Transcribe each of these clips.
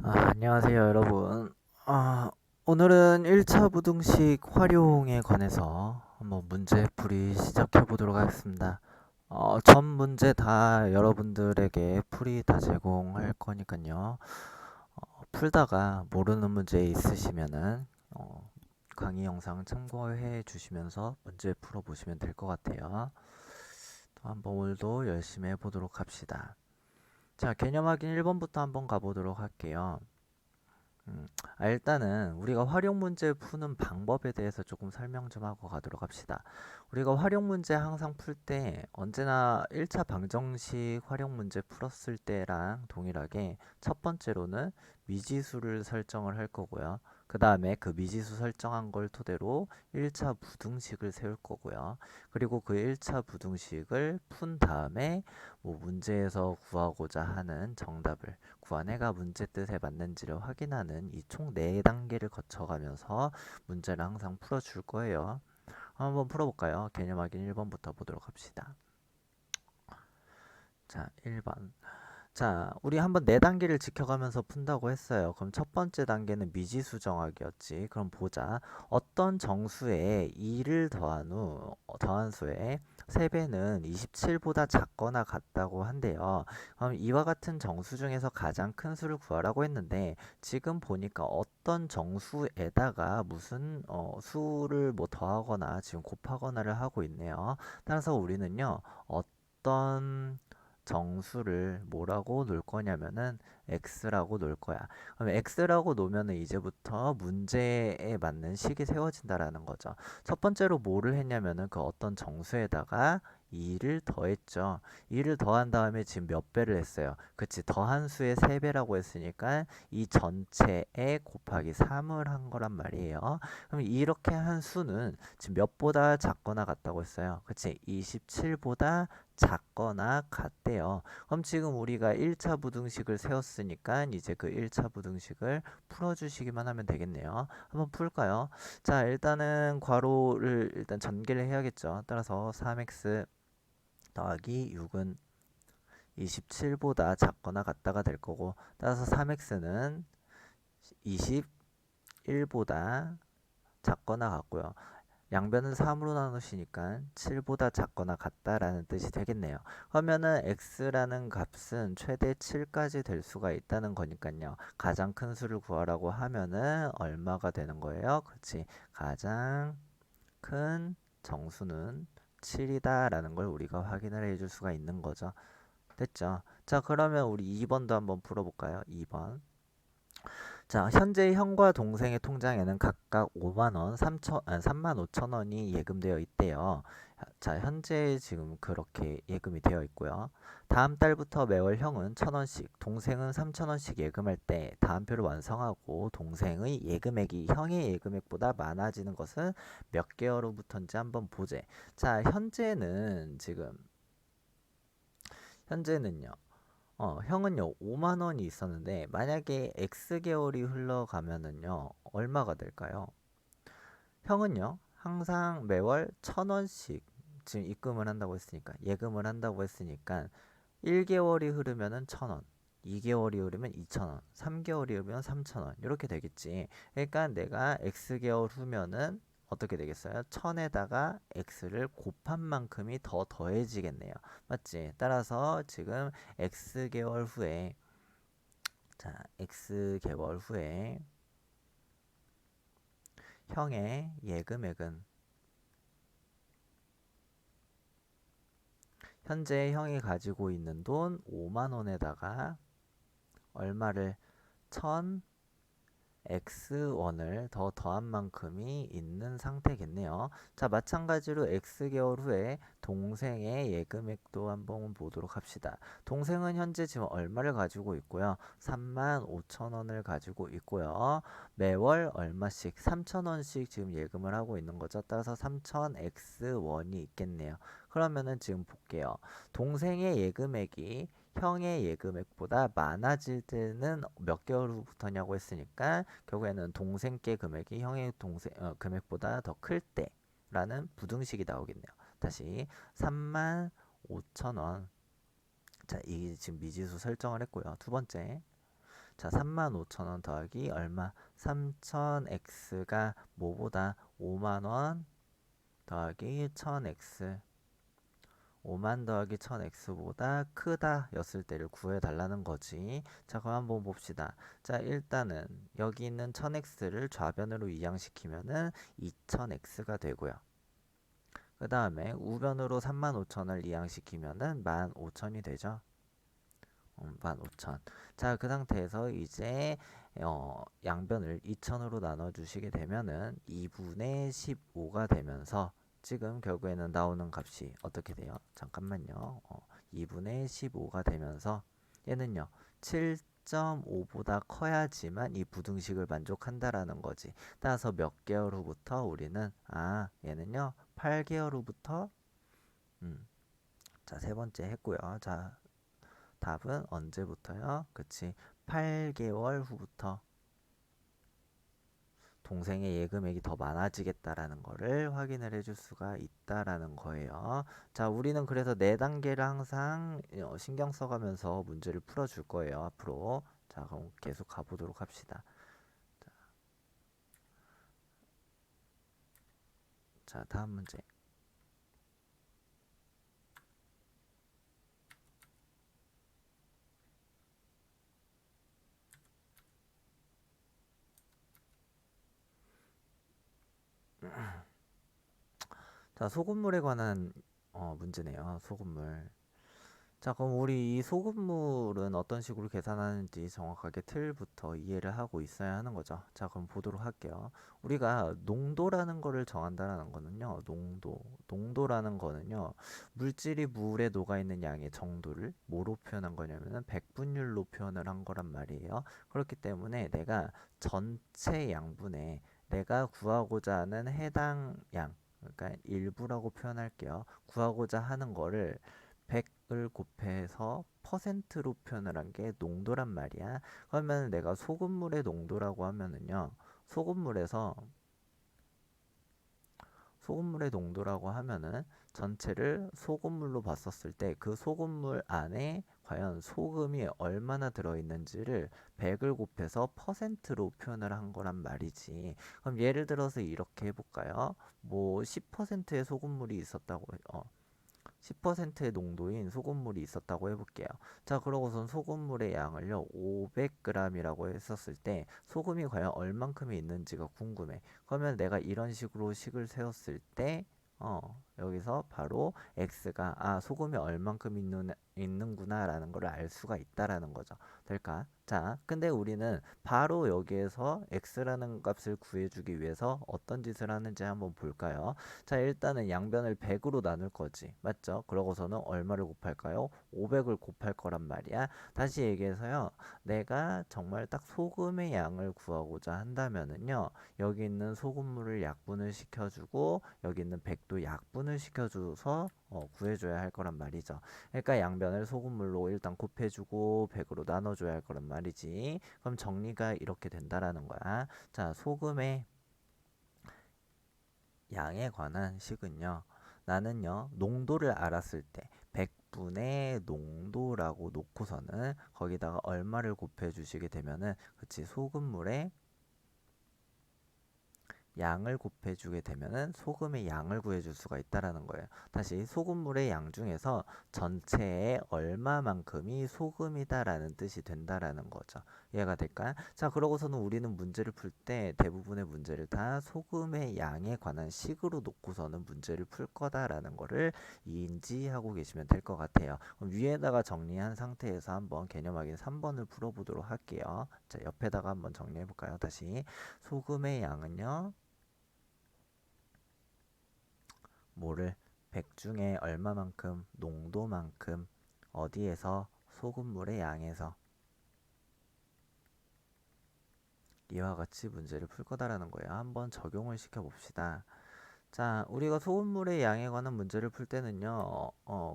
안녕하세요, 여러분. 아, 오늘은 1차 부등식 활용에 관해서 한번 문제풀이 시작해 보도록 하겠습니다. 전 문제 다 여러분들에게 풀이 다 제공할 거니까요. 풀다가 모르는 문제 있으시면은 강의 영상 참고해 주시면서 문제 풀어 보시면 될 것 같아요. 또 한번 오늘도 열심히 해보도록 합시다. 자, 개념 확인 1번부터 한번 가보도록 할게요. 일단은 우리가 활용 문제 푸는 방법에 대해서 조금 설명 좀 하고 가도록 합시다. 우리가 활용 문제 항상 풀 때 언제나 1차 방정식 활용 문제 풀었을 때랑 동일하게 첫 번째로는 미지수를 설정을 할 거고요. 그 다음에 그 미지수 설정한 걸 토대로 1차 부등식을 세울 거고요. 그리고 그 1차 부등식을 푼 다음에 뭐 문제에서 구하고자 하는 정답을 구한해가 문제 뜻에 맞는지를 확인하는 이 총 4단계를 거쳐가면서 문제를 항상 풀어줄 거예요. 한번 풀어볼까요? 개념 확인 1번부터 보도록 합시다. 자, 1번. 자, 우리 한번 4단계를 지켜가면서 푼다고 했어요. 그럼 첫 번째 단계는 미지수 정하기였지. 그럼 보자. 어떤 정수에 2를 더한 후, 더한 수에 3배는 27보다 작거나 같다고 한대요. 그럼 이와 같은 정수 중에서 가장 큰 수를 구하라고 했는데, 지금 보니까 어떤 정수에다가 무슨 수를 뭐 더하거나 지금 곱하거나를 하고 있네요. 따라서 우리는요, 어떤 정수를 뭐라고 놓을 거냐면은 x라고 놓을 거야. 그럼 x라고 놓으면은 이제부터 문제에 맞는 식이 세워진다라는 거죠. 첫 번째로 뭐를 했냐면은 그 어떤 정수에다가 2를 더했죠. 2를 더한 다음에 지금 몇 배를 했어요. 그치, 더한 수의 3배라고 했으니까 이 전체에 곱하기 3을 한 거란 말이에요. 그럼 이렇게 한 수는 지금 몇보다 작거나 같다고 했어요. 그치, 27보다 작거나 같대요. 그럼 지금 우리가 1차 부등식을 세웠으니까 이제 그 1차 부등식을 풀어주시기만 하면 되겠네요. 한번 풀까요? 자, 일단은 괄호를 일단 전개를 해야겠죠. 따라서 3x 더하기 6은 27보다 작거나 같다가 될 거고, 따라서 3x는 21보다 작거나 같고요. 양변을 3으로 나누시니까 7보다 작거나 같다라는 뜻이 되겠네요. 그러면은 x라는 값은 최대 7까지 될 수가 있다는 거니까요. 가장 큰 수를 구하라고 하면은 얼마가 되는 거예요? 그렇지. 가장 큰 정수는 7이다라는 걸 우리가 확인을 해줄 수가 있는 거죠. 됐죠? 자, 그러면 우리 2번도 한번 풀어볼까요? 2번. 자, 현재 형과 동생의 통장에는 각각 5만 원, 3만 5천 원이 예금되어 있대요. 자, 현재 지금 그렇게 예금이 되어 있고요. 다음 달부터 매월 형은 1,000원씩, 동생은 3,000원씩 예금할 때 다음표를 완성하고 동생의 예금액이 형의 예금액보다 많아지는 것은 몇 개월 후부터인지 한번 보재. 자, 현재는요. 형은요, 5만 원이 있었는데, 만약에 X개월이 흘러가면은요, 얼마가 될까요? 형은요, 항상 매월 1,000원씩 지금 입금을 한다고 했으니까, 예금을 한다고 했으니까, 1개월이 흐르면은 1,000원, 2개월이 흐르면 2,000원, 3개월이 흐르면 3,000원, 이렇게 되겠지. 그러니까 내가 X개월 후면은 어떻게 되겠어요? 1,000에다가 X를 곱한 만큼이 더 더해지겠네요. 맞지? 따라서 지금 X개월 후에, 자, X개월 후에 형의 예금액은 현재 형이 가지고 있는 돈 5만 원에다가 얼마를 1,000 X1을 더 더한 만큼이 있는 상태겠네요. 자, 마찬가지로 X개월 후에 동생의 예금액도 한번 보도록 합시다. 동생은 현재 지금 얼마를 가지고 있고요. 3만 5천 원을 가지고 있고요. 매월 얼마씩 3천 원씩 지금 예금을 하고 있는 거죠. 따라서 3천 X1이 있겠네요. 그러면은 지금 볼게요. 동생의 예금액이 형의 예금액보다 많아질 때는 몇 개월 후부터냐고 했으니까 결국에는 동생께 금액이 형의 금액보다 더 클 때라는 부등식이 나오겠네요. 다시 3만 5천 원. 자, 이 지금 미지수 설정을 했고요. 두 번째. 자, 35,000원 더하기 얼마? 3000x가 뭐보다 5만원 더하기 1000x 5만 더하기 1000x보다 크다 였을 때를 구해달라는 거지. 자, 그럼 한번 봅시다. 자, 일단은 여기 있는 1000x를 좌변으로 이항시키면은 2000x가 되고요. 그 다음에 우변으로 35,000을 이항시키면은 15,000이 되죠. 15,000. 자, 그 상태에서 이제 양변을 2000으로 나눠주시게 되면은 2분의 15가 되면서 지금 결국에는 나오는 값이 어떻게 돼요? 잠깐만요. 2분의 15가 되면서 얘는요 7.5보다 커야지만 이 부등식을 만족한다라는 거지. 따라서 몇 개월 후부터 우리는 얘는요 8개월 후부터 자, 세 번째 했고요. 자, 답은 언제부터요? 그치. 8개월 후부터 동생의 예금액이 더 많아지겠다라는 거를 확인을 해줄 수가 있다라는 거예요. 자, 우리는 그래서 네 단계를 항상 신경 써가면서 문제를 풀어줄 거예요. 앞으로. 자, 그럼 계속 가보도록 합시다. 자, 다음 문제. 자, 소금물에 관한 문제네요. 소금물. 자, 그럼 우리 이 소금물은 어떤 식으로 계산하는지 정확하게 틀부터 이해를 하고 있어야 하는 거죠. 자, 그럼 보도록 할게요. 우리가 농도라는 거를 정한다는 거는요. 농도라는 거는요. 물질이 물에 녹아있는 양의 정도를 뭐로 표현한 거냐면은 백분율로 표현을 한 거란 말이에요. 그렇기 때문에 내가 전체 양분에 내가 구하고자 하는 해당 양, 그러니까 일부라고 표현할게요. 구하고자 하는 거를 100을 곱해서 퍼센트로 표현을 한 게 농도란 말이야. 그러면 내가 소금물의 농도라고 하면은요. 소금물에서 소금물의 농도라고 하면은 전체를 소금물로 봤었을 때 그 소금물 안에 과연 소금이 얼마나 들어있는지를 100을 곱해서 퍼센트로 표현을 한 거란 말이지. 그럼 예를 들어서 이렇게 해볼까요? 뭐 10%의 소금물이 있었다고 10%의 농도인 소금물이 있었다고 해볼게요. 자, 그러고선 소금물의 양을요, 500g이라고 했었을 때 소금이 과연 얼만큼이 있는지가 궁금해. 그러면 내가 이런 식으로 식을 세웠을 때, 여기서 바로 x가 소금이 얼만큼 있는구나라는 걸 알 수가 있다라는 거죠. 될까? 자, 근데 우리는 바로 여기에서 x라는 값을 구해주기 위해서 어떤 짓을 하는지 한번 볼까요? 자, 일단은 양변을 100으로 나눌 거지. 맞죠? 그러고서는 얼마를 곱할까요? 500을 곱할 거란 말이야. 다시 얘기해서요. 내가 정말 딱 소금의 양을 구하고자 한다면은요. 여기 있는 소금물을 약분을 시켜주고 여기 있는 100도 약분을 시켜줘서 구해줘야 할 거란 말이죠. 그러니까 양변을 소금물로 일단 곱해주고 100으로 나눠줘야 할 거란 말이지. 그럼 정리가 이렇게 된다라는 거야. 자, 소금의 양에 관한 식은요. 나는요. 농도를 알았을 때 100분의 농도라고 놓고서는 거기다가 얼마를 곱해 주시게 되면은 그치 소금물에 양을 곱해주게 되면은 소금의 양을 구해줄 수가 있다라는 거예요. 다시 소금물의 양 중에서 전체의 얼마만큼이 소금이다라는 뜻이 된다라는 거죠. 이해가 될까요? 자, 그러고서는 우리는 문제를 풀 때 대부분의 문제를 다 소금의 양에 관한 식으로 놓고서는 문제를 풀 거다라는 거를 인지하고 계시면 될 것 같아요. 그럼 위에다가 정리한 상태에서 한번 개념 확인 3번을 풀어보도록 할게요. 자, 옆에다가 한번 정리해 볼까요? 다시 소금의 양은요. 뭐를 100 중에 얼마만큼 농도만큼 어디에서 소금물의 양에서 이와 같이 문제를 풀 거다라는 거예요. 한번 적용을 시켜 봅시다. 자, 우리가 소금물의 양에 관한 문제를 풀 때는요,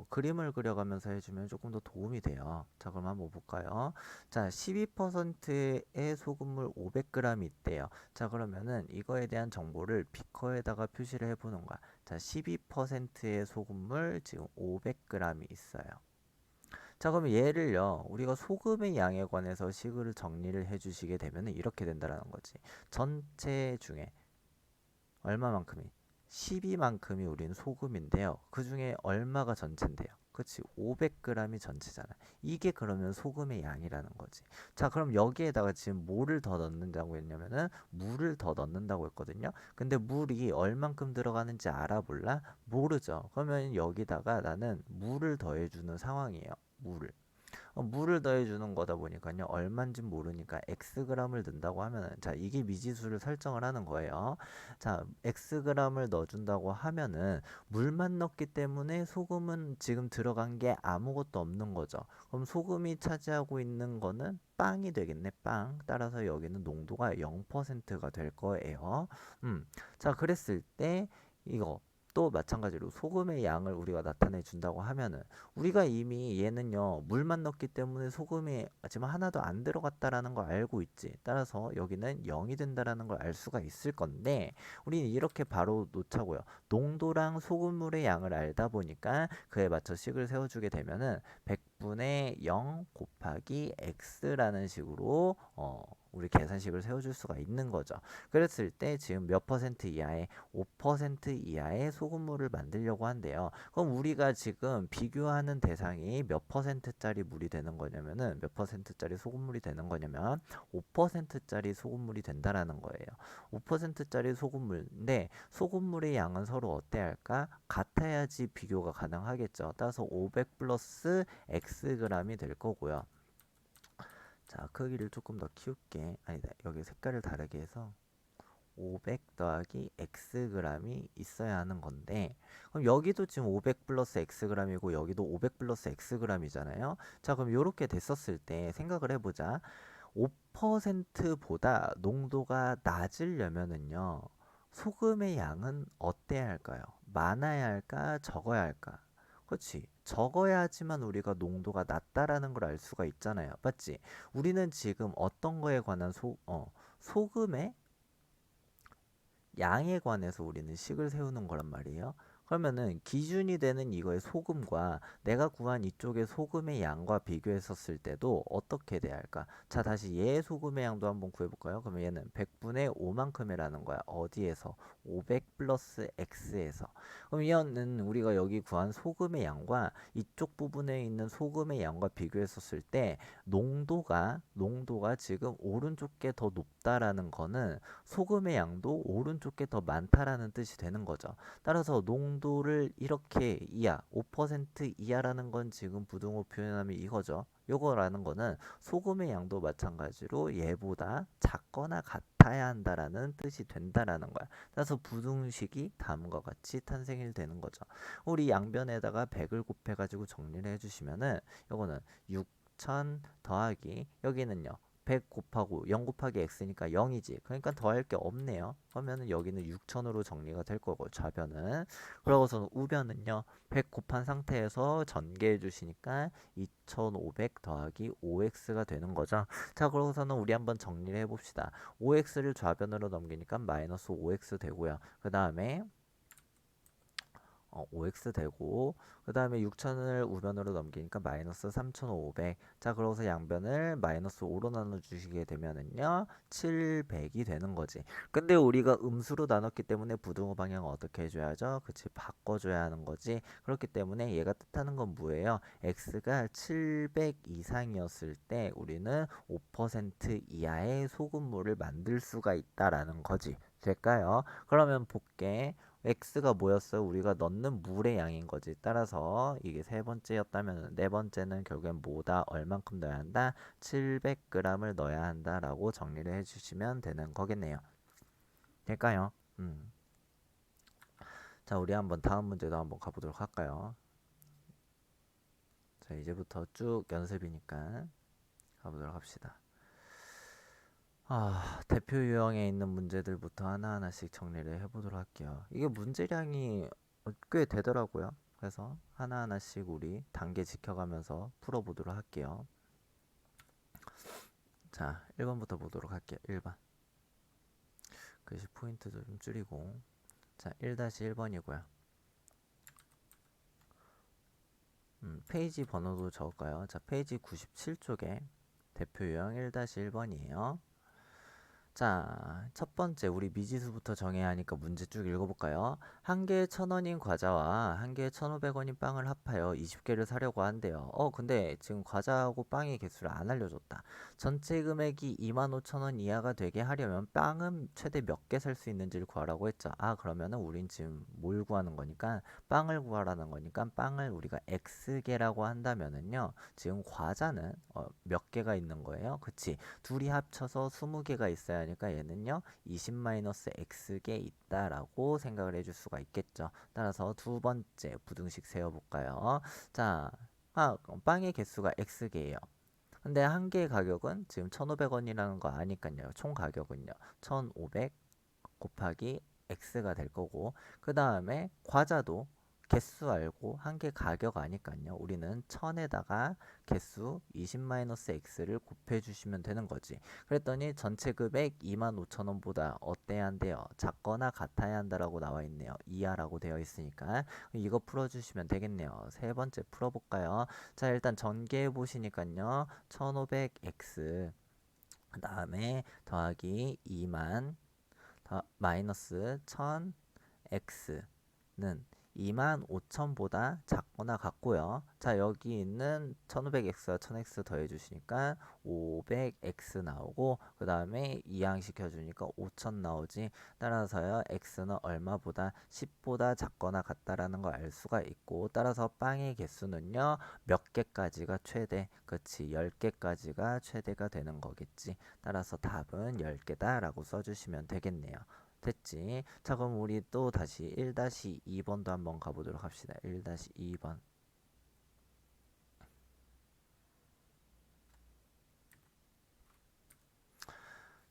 그림을 그려가면서 해주면 조금 더 도움이 돼요. 자, 그럼 한번 볼까요? 자, 12%의 소금물 500g이 있대요. 자, 그러면은 이거에 대한 정보를 비커에다가 표시를 해보는 거야. 자, 12%의 소금물 지금 500g이 있어요. 자, 그러면 얘를요, 우리가 소금의 양에 관해서 식을 정리를 해주시게 되면 이렇게 된다라는 거지. 전체 중에 얼마만큼이? 12만큼이 우리는 소금인데요. 그 중에 얼마가 전체인데요? 그치, 500g이 전체잖아. 이게 그러면 소금의 양이라는 거지. 자, 그럼 여기에다가 지금 뭐를 더 넣는다고 했냐면은 물을 더 넣는다고 했거든요. 근데 물이 얼만큼 들어가는지 알아볼라? 모르죠. 그러면 여기다가 나는 물을 더해주는 상황이에요. 물을. 물을 더해주는 거다 보니까요. 얼만지 모르니까 xg을 넣는다고 하면은, 자, 이게 미지수를 설정을 하는 거예요. 자, xg을 넣어준다고 하면은 물만 넣기 때문에 소금은 지금 들어간 게 아무것도 없는 거죠. 그럼 소금이 차지하고 있는 거는 빵이 되겠네, 빵. 따라서 여기는 농도가 0%가 될 거예요. 자, 그랬을 때 이거 또 마찬가지로 소금의 양을 우리가 나타내 준다고 하면은, 우리가 이미 얘는요 물만 넣기 때문에 소금이 지금 하나도 안 들어갔다라는 걸 알고 있지. 따라서 여기는 0이 된다라는 걸 알 수가 있을 건데, 우리는 이렇게 바로 놓자고요. 농도랑 소금물의 양을 알다 보니까 그에 맞춰 식을 세워주게 되면은 100분의 0 곱하기 x라는 식으로 우리 계산식을 세워줄 수가 있는 거죠. 그랬을 때 지금 몇 퍼센트 이하의 5% 이하의 소금물을 만들려고 한대요. 그럼 우리가 지금 비교하는 대상이 몇 퍼센트짜리 물이 되는 거냐면은, 몇 퍼센트짜리 소금물이 되는 거냐면 5%짜리 소금물이 된다라는 거예요. 5%짜리 소금물인데 소금물의 양은 서로 어때야 할까? 같아야지 비교가 가능하겠죠. 따라서 500 플러스 xg이 될 거고요. 자, 크기를 조금 더 키울게. 아니다, 여기 색깔을 다르게 해서 500 더하기 xg이 있어야 하는 건데, 그럼 여기도 지금 500 플러스 xg이고 여기도 500 플러스 xg이잖아요. 자, 그럼 이렇게 됐었을 때 생각을 해보자. 5%보다 농도가 낮으려면은요, 소금의 양은 어때야 할까요? 많아야 할까? 적어야 할까? 그렇지. 적어야지만 우리가 농도가 낮다라는 걸 알 수가 있잖아요. 맞지? 우리는 지금 어떤 거에 관한 소금의 양에 관해서 우리는 식을 세우는 거란 말이에요. 그러면은 기준이 되는 이거의 소금과 내가 구한 이쪽의 소금의 양과 비교했었을 때도 어떻게 돼야 할까? 자, 다시 얘의 소금의 양도 한번 구해볼까요? 그러면 얘는 100분의 5만큼이라는 거야. 어디에서? 500 플러스 x에서. 그럼 얘는 우리가 여기 구한 소금의 양과 이쪽 부분에 있는 소금의 양과 비교했었을 때 농도가 지금 오른쪽 게 더 높다라는 거는 소금의 양도 오른쪽 게 더 많다라는 뜻이 되는 거죠. 따라서 농도를 이렇게 이하, 5% 이하라는 건 지금 부등호 표현하면 이거죠. 요거라는 거는 소금의 양도 마찬가지로 얘보다 작거나 같아야 한다라는 뜻이 된다라는 거야. 따라서 부등식이 다음과 같이 탄생이 되는 거죠. 우리 양변에다가 100을 곱해가지고 정리를 해주시면은 요거는 6000 더하기 여기는요 100 곱하고 0 곱하기 x니까 0이지. 그러니까 더할 게 없네요. 그러면은 여기는 6000으로 정리가 될 거고, 좌변은. 그러고서 우변은요 100 곱한 상태에서 전개해 주시니까 2500 더하기 5x가 되는 거죠. 자, 그러고서는 우리 한번 정리를 해봅시다. 5x를 좌변으로 넘기니까 마이너스 5x 되고요. 그 다음에 5x 되고, 그 다음에 6000을 우변으로 넘기니까 마이너스 3500. 자, 그러고서 양변을 마이너스 5로 나눠주시게 되면은요 700이 되는 거지. 근데 우리가 음수로 나눴기 때문에 부등호 방향을 어떻게 해줘야죠? 그치, 바꿔줘야 하는 거지. 그렇기 때문에 얘가 뜻하는 건 뭐예요? x가 700 이상이었을 때 우리는 5% 이하의 소금물을 만들 수가 있다라는 거지. 될까요? 그러면 볼게. x가 뭐였어요? 우리가 넣는 물의 양인 거지. 따라서 이게 세 번째였다면 네 번째는 결국엔 뭐다? 얼만큼 넣어야 한다? 700g을 넣어야 한다라고 정리를 해주시면 되는 거겠네요. 될까요? 자, 우리 한번 다음 문제도 한번 가보도록 할까요? 자, 이제부터 쭉 연습이니까 가보도록 합시다. 대표 유형에 있는 문제들부터 하나하나씩 정리를 해보도록 할게요. 이게 문제량이 꽤 되더라고요. 그래서 하나하나씩 우리 단계 지켜가면서 풀어보도록 할게요. 자, 1번부터 보도록 할게요. 1번. 글씨 포인트도 좀 줄이고. 자, 1-1번이고요. 페이지 번호도 적을까요? 자, 페이지 97쪽에 대표 유형 1-1번이에요. 자, 첫 번째 우리 미지수부터 정해야 하니까 문제 쭉 읽어볼까요? 한 개에 1,000원인 과자와 한 개에 1,500원인 빵을 합하여 20개를 사려고 한대요. 근데 지금 과자하고 빵의 개수를 안 알려줬다. 전체 금액이 25,000원 이하가 되게 하려면 빵은 최대 몇 개 살 수 있는지를 구하라고 했죠. 그러면은 우린 지금 뭘 구하는 거니까 빵을 구하라는 거니까 빵을 우리가 X개라고 한다면은요. 지금 과자는 몇 개가 있는 거예요? 그치? 둘이 합쳐서 20개가 있어야 하니까 얘는요 20-x개 있다라고 생각을 해줄 수가 있겠죠. 따라서 두 번째 부등식 세워볼까요? 자, 빵의 개수가 x개예요. 근데 한 개의 가격은 지금 1,500원이라는 거 아니까요. 총 가격은요 1,500 곱하기 x가 될 거고, 그 다음에 과자도 개수 알고 한 개 가격 아니까요. 우리는 1000에다가 개수 20-x를 곱해 주시면 되는 거지. 그랬더니 전체 금액 25,000원보다 어때야 한대요? 작거나 같아야 한다라고 나와 있네요. 이하라고 되어 있으니까 이거 풀어주시면 되겠네요. 세 번째 풀어볼까요? 자, 일단 전개해 보시니까요. 1500x 그 다음에 더하기 2만 마이너스 1000x는 25,000보다 작거나 같고요. 자, 여기 있는 1500x와 1000x 더해주시니까 500x 나오고, 그 다음에 이항시켜주니까 5000 나오지. 따라서요 x는 얼마보다 10보다 작거나 같다라는 걸 알 수가 있고, 따라서 빵의 개수는요 몇 개까지가 최대, 그치, 10개까지가 최대가 되는 거겠지. 따라서 답은 10개다 라고 써주시면 되겠네요. 됐지? 자, 그럼 우리 또 다시 1-2번도 한번 가보도록 합시다. 1-2번.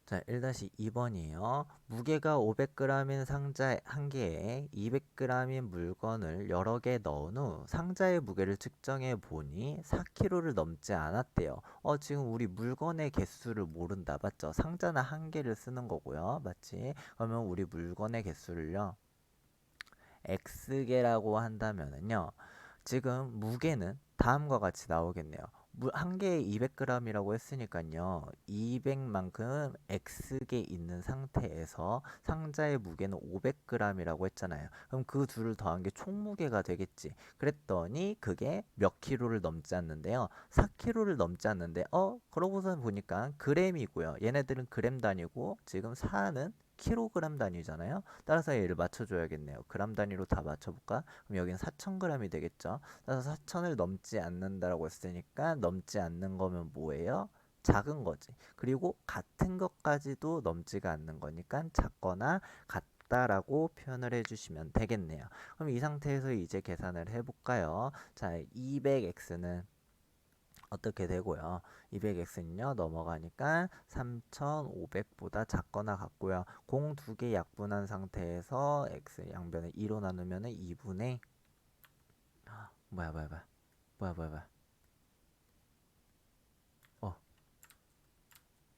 자, 1-2번이에요. 무게가 500g인 상자 한 개에 200g인 물건을 여러 개 넣은 후 상자의 무게를 측정해 보니 4kg를 넘지 않았대요. 지금 우리 물건의 개수를 모른다. 맞죠? 상자는 한 개를 쓰는 거고요. 맞지? 그러면 우리 물건의 개수를요. X개라고 한다면은요. 지금 무게는 다음과 같이 나오겠네요. 한 개에 200g이라고 했으니까요. 200만큼 X개 있는 상태에서 상자의 무게는 500g이라고 했잖아요. 그럼 그 둘을 더한 게 총무게가 되겠지. 그랬더니 그게 몇 킬로를 넘지 않는데요. 4kg를 넘지 않는데 그러고서 보니까 g이고요. 얘네들은 그램 단위고 지금 4는 킬로그램 단위잖아요. 따라서 얘를 맞춰줘야겠네요. 그램 단위로 다 맞춰볼까? 그럼 여기는 4,000g이 되겠죠. 따라서 4,000을 넘지 않는다라고 했으니까 넘지 않는 거면 뭐예요? 작은 거지. 그리고 같은 것까지도 넘지가 않는 거니까 작거나 같다라고 표현을 해주시면 되겠네요. 그럼 이 상태에서 이제 계산을 해볼까요? 자, 200x는 어떻게 되고요. 200x는요 넘어가니까 3500보다 작거나 같고요. 공 두 개 약분한 상태에서 x 양변을 2로 나누면 2분의 뭐야 어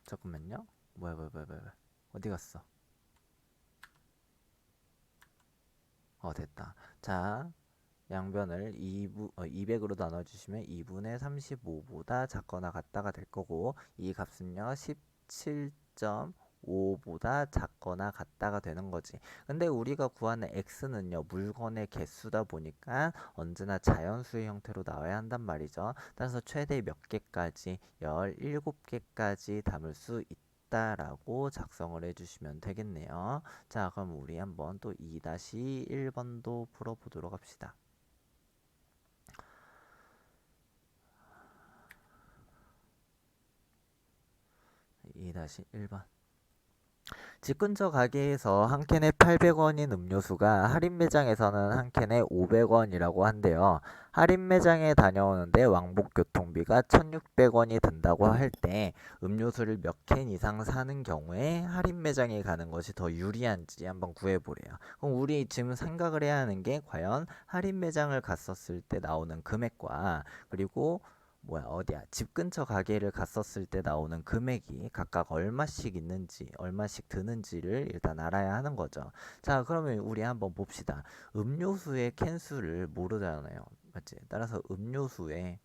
잠깐만요. 뭐야 어디 갔어? 됐다. 자, 양변을 200으로 나눠주시면 2분의 35보다 작거나 같다가 될 거고, 이 값은요 17.5보다 작거나 같다가 되는 거지. 근데 우리가 구하는 x는요 물건의 개수다 보니까 언제나 자연수의 형태로 나와야 한단 말이죠. 따라서 최대 몇 개까지 17개까지 담을 수 있다라고 작성을 해주시면 되겠네요. 자, 그럼 우리 한번 또 2-1번도 풀어보도록 합시다. 2-1번. 집 근처 가게에서 한 캔에 800원인 음료수가 할인 매장에서는 한 캔에 500원이라고 한대요. 할인 매장에 다녀오는데 왕복 교통비가 1,600원이 든다고 할 때 음료수를 몇 캔 이상 사는 경우에 할인 매장에 가는 것이 더 유리한지 한번 구해보래요. 그럼 우리 지금 생각을 해야 하는 게 과연 할인 매장을 갔었을 때 나오는 금액과 그리고 뭐야 어디야 집 근처 가게를 갔었을 때 나오는 금액이 각각 얼마씩 있는지 얼마씩 드는지를 일단 알아야 하는 거죠. 자 그러면 우리 한번 봅시다. 음료수의 캔수를 모르잖아요, 맞지? 따라서 음료수의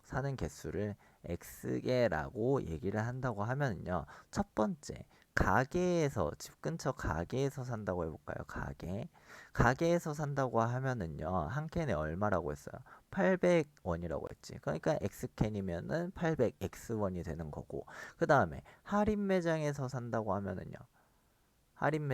사는 개수를 x개라고 얘기를 한다고 하면요, 첫 번째 가게에서 집 근처 가게에서 산다고 해볼까요? 가게에서 산다고 하면은요, 한 캔에 얼마라고 했어요? 800원이라고 했지. 그러니까 x캔이면은 800x원이 되는 거고, 그 다음에 할인 매장에서 산다고 하면은요, 할인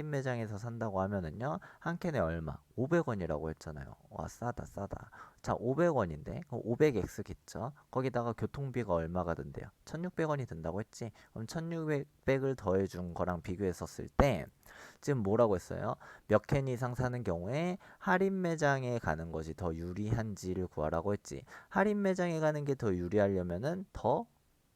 매장에서 산다고 하면은요, 한 캔에 얼마? 500원이라고 했잖아요. 와, 싸다, 싸다. 자, 500원인데, 500x겠죠? 거기다가 교통비가 얼마가 든대요? 1600원이 든다고 했지? 그럼 1600을 더해준 거랑 비교했었을 때, 지금 뭐라고 했어요? 몇 캔 이상 사는 경우에 할인 매장에 가는 것이 더 유리한지를 구하라고 했지. 할인 매장에 가는 게 더 유리하려면은 더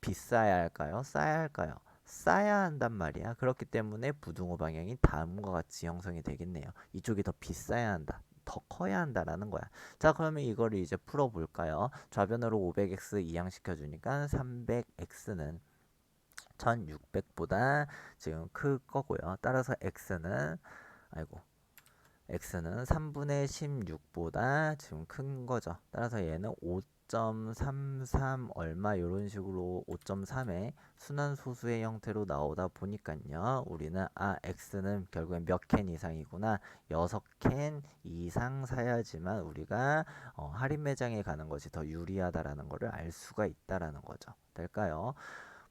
비싸야 할까요? 싸야 할까요? 싸야 한단 말이야. 그렇기 때문에 부등호 방향이 다음과 같이 형성이 되겠네요. 이쪽이 더 비싸야 한다. 더 커야 한다라는 거야. 자, 그러면 이거를 이제 풀어볼까요? 좌변으로 500x 이항시켜 주니까 300x는 1600보다 지금 클 거고요. 따라서 x는 3분의 16보다 지금 큰 거죠. 따라서 얘는 5.33 얼마 이런 식으로 5.3의 순환소수의 형태로 나오다 보니까요, 우리는 x는 결국엔 몇 캔 이상이구나, 6캔 이상 사야지만 우리가 할인 매장에 가는 것이 더 유리하다라는 것을 알 수가 있다라는 거죠. 될까요?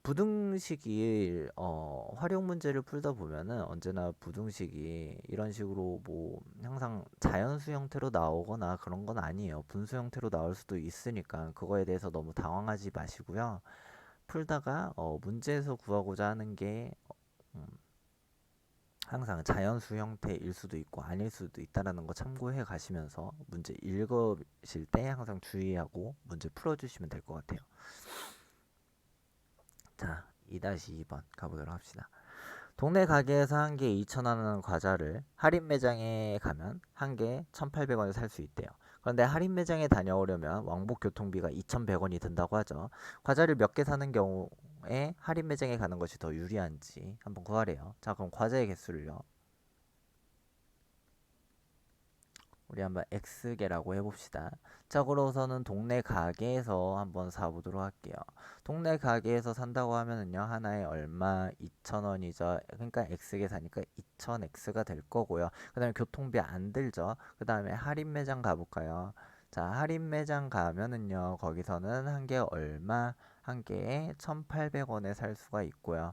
부등식이 활용 문제를 풀다 보면은 언제나 부등식이 이런 식으로 뭐 항상 자연수 형태로 나오거나 그런 건 아니에요. 분수 형태로 나올 수도 있으니까 그거에 대해서 너무 당황하지 마시고요. 풀다가 문제에서 구하고자 하는 게 음, 항상 자연수 형태일 수도 있고 아닐 수도 있다라는 거 참고해 가시면서 문제 읽으실 때 항상 주의하고 문제 풀어주시면 될 것 같아요. 자, 2-2번 가보도록 합시다. 동네 가게에서 한 개 2,000원 하는 과자를 할인 매장에 가면 한 개 1,800원에 살 수 있대요. 그런데 할인 매장에 다녀오려면 왕복 교통비가 2,100원이 든다고 하죠. 과자를 몇 개 사는 경우에 할인 매장에 가는 것이 더 유리한지 한번 구하래요. 자, 그럼 과자의 개수를요, 우리 한번 X개라고 해봅시다. 자, 그러고서는 동네 가게에서 한번 사보도록 할게요. 동네 가게에서 산다고 하면은요, 하나에 얼마? 2,000원이죠. 그러니까 X개 사니까 2,000X가 될 거고요. 그 다음에 교통비 안 들죠. 그 다음에 할인 매장 가볼까요? 자, 할인 매장 가면은요, 거기서는 한 개 얼마? 한 개에 1,800원에 살 수가 있고요.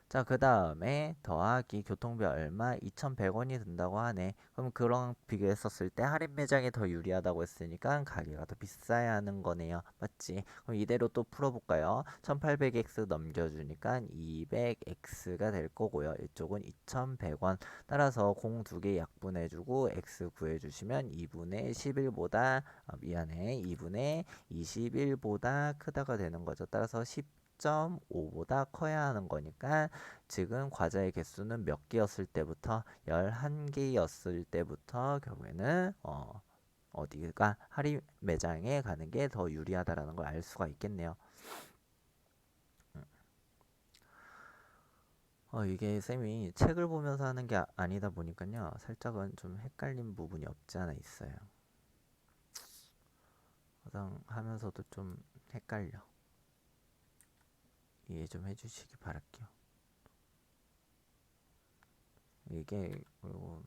자, 그 다음에 더하기 교통비 얼마? 2,100원이 든다고 하네. 그럼 그런 비교했었을 때 할인 매장이 더 유리하다고 했으니까 가게가 더 비싸야 하는 거네요. 맞지? 그럼 이대로 또 풀어볼까요? 1800x 넘겨주니까 200x가 될 거고요. 이쪽은 2100원. 따라서 공 두 개 약분해주고 x 구해주시면 2분의 11보다, 2분의 21보다 크다가 되는 거죠. 따라서 10.5보다 커야 하는 거니까 지금 과자의 개수는 몇 개였을 때부터 11개였을 때부터 결국에는 어디가 할인 매장에 가는 게 더 유리하다라는 걸 알 수가 있겠네요. 이게 쌤이 책을 보면서 하는 게 아니다 보니까요, 살짝은 좀 헷갈린 부분이 없지 않아 있어요. 가장 하면서도 좀 헷갈려. 이해 좀 해주시기 바랄게요. 이게 그리고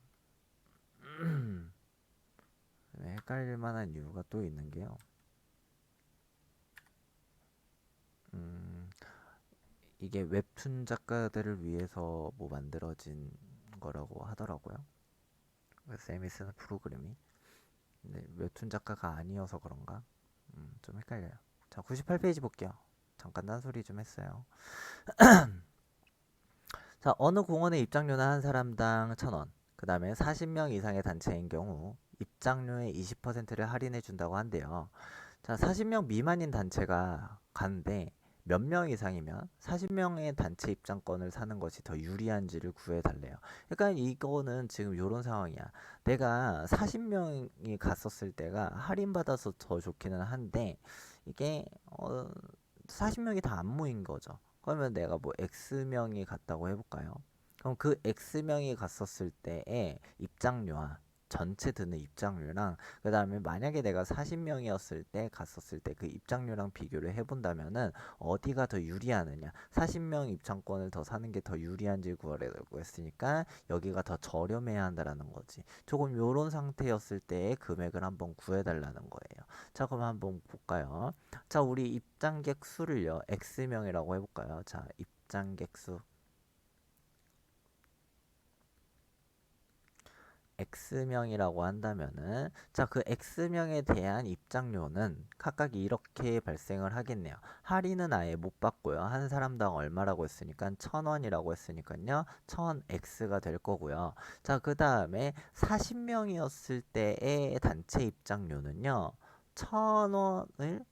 헷갈릴 만한 이유가 또 있는 게요. 음, 이게 웹툰 작가들을 위해서 뭐 만들어진 거라고 하더라고요. 쌤이 쓰는 프로그램이. 근데 웹툰 작가가 아니어서 그런가? 좀 헷갈려요. 자, 98페이지 볼게요. 잠깐 딴소리 좀 했어요. 자, 어느 공원에 입장료는 한 사람당 1,000원. 그 다음에 40명 이상의 단체인 경우 입장료의 20%를 할인해 준다고 한대요. 자, 40명 미만인 단체가 가는데 몇 명 이상이면 40명의 단체 입장권을 사는 것이 더 유리한지를 구해달래요. 그러니까 이거는 지금 이런 상황이야. 내가 40명이 갔었을 때가 할인받아서 더 좋기는 한데 이게 40명이 다 안 모인 거죠. 그러면 내가 뭐 X명이 갔다고 해볼까요? 그럼 그 X명이 갔었을 때의 입장료와 전체 드는 입장료랑 그 다음에 만약에 내가 40명이었을 때 갔었을 때 그 입장료랑 비교를 해본다면은 어디가 더 유리하느냐, 40명 입장권을 더 사는 게 더 유리한지 구하려고 했으니까 여기가 더 저렴해야 한다라는 거지. 조금 요런 상태였을 때의 금액을 한번 구해달라는 거예요. 자, 그럼 한번 볼까요? 자, 우리 입장객 수를요, X명이라고 해볼까요? 자, 입장객 수 X명이라고 한다면은, 자, 그 X명에 대한 입장료는 각각 이렇게 발생을 하겠네요. 할인은 아예 못 받고요. 한 사람당 얼마라고 했으니까 1,000원이라고 했으니까요. 1000X가 될 거고요. 자, 그 다음에 40명이었을 때의 단체 입장료는요. 1,000원을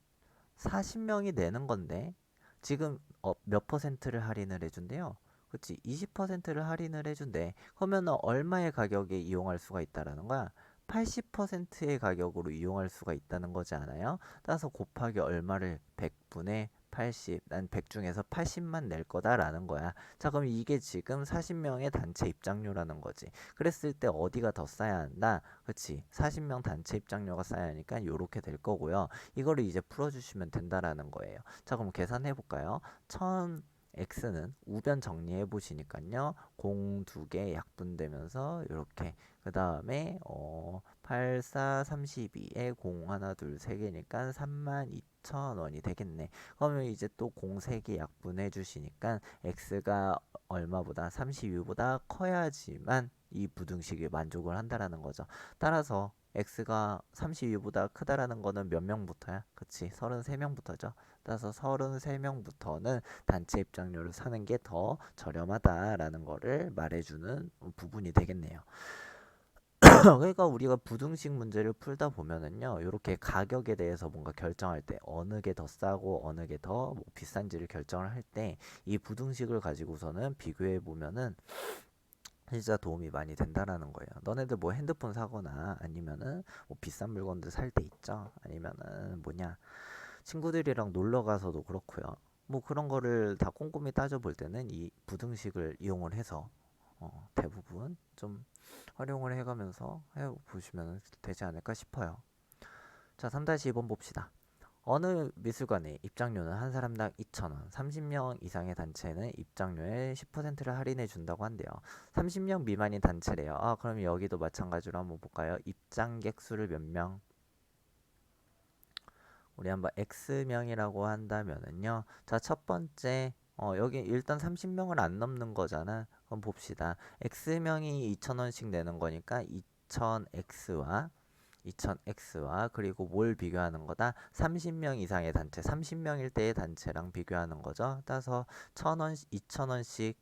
40명이 내는 건데 지금 몇 퍼센트를 할인을 해준대요? 그치, 20%를 할인을 해준대. 그러면 얼마의 가격에 이용할 수가 있다라는 거야? 80%의 가격으로 이용할 수가 있다는 거지 않아요? 따라서 곱하기 얼마를 100분의 80, 난 100 중에서 80만 낼 거다라는 거야. 자, 그럼 이게 지금 40명의 단체 입장료라는 거지. 그랬을 때 어디가 더 싸야 한다? 그치, 40명 단체 입장료가 싸야 하니까 요렇게 될 거고요. 이거를 이제 풀어주시면 된다라는 거예요. 자, 그럼 계산해 볼까요? 1000x는 우변 정리해 보시니까요. 0 2개 약분되면서 이렇게 그 다음에 8, 4, 32에 0, 하나, 둘, 3개니까 32,000원이 되겠네. 그러면 이제 또 0, 3개 약분해 주시니까 x가 얼마보다 32보다 커야지만 이 부등식이 만족을 한다라는 거죠. 따라서 x가 32보다 크다라는 거는 몇 명부터야? 그치, 33명부터죠. 따라서 33명부터는 단체 입장료를 사는 게 더 저렴하다라는 거를 말해주는 부분이 되겠네요. 그러니까 우리가 부등식 문제를 풀다 보면은요, 이렇게 가격에 대해서 뭔가 결정할 때 어느 게 더 싸고 어느 게 더 비싼지를 결정을 할 때 이 부등식을 가지고서는 비교해 보면은 진짜 도움이 많이 된다라는 거예요. 너네들 뭐 핸드폰 사거나 아니면은 뭐 비싼 물건들 살 때 있죠. 아니면은 뭐냐, 친구들이랑 놀러 가서도 그렇고요. 뭐 그런 거를 다 꼼꼼히 따져 볼 때는 이 부등식을 이용을 해서 대부분 좀 활용을 해가면서 해보시면 되지 않을까 싶어요. 자, 3-2번 봅시다. 어느 미술관의 입장료는 한 사람당 2,000원, 30명 이상의 단체는 입장료의 10%를 할인해 준다고 한대요. 30명 미만인 단체래요. 아, 그럼 여기도 마찬가지로 한번 볼까요? 입장객 수를 몇 명? 우리 한번 X명이라고 한다면은요. 자, 첫 번째, 여기 일단 30명을 안 넘는 거잖아. 그럼 봅시다. X명이 2,000원씩 내는 거니까 2,000X와 그리고 뭘 비교하는 거다? 30명 이상의 단체, 30명일 때의 단체랑 비교하는 거죠. 따라서 1,000원, 2,000원씩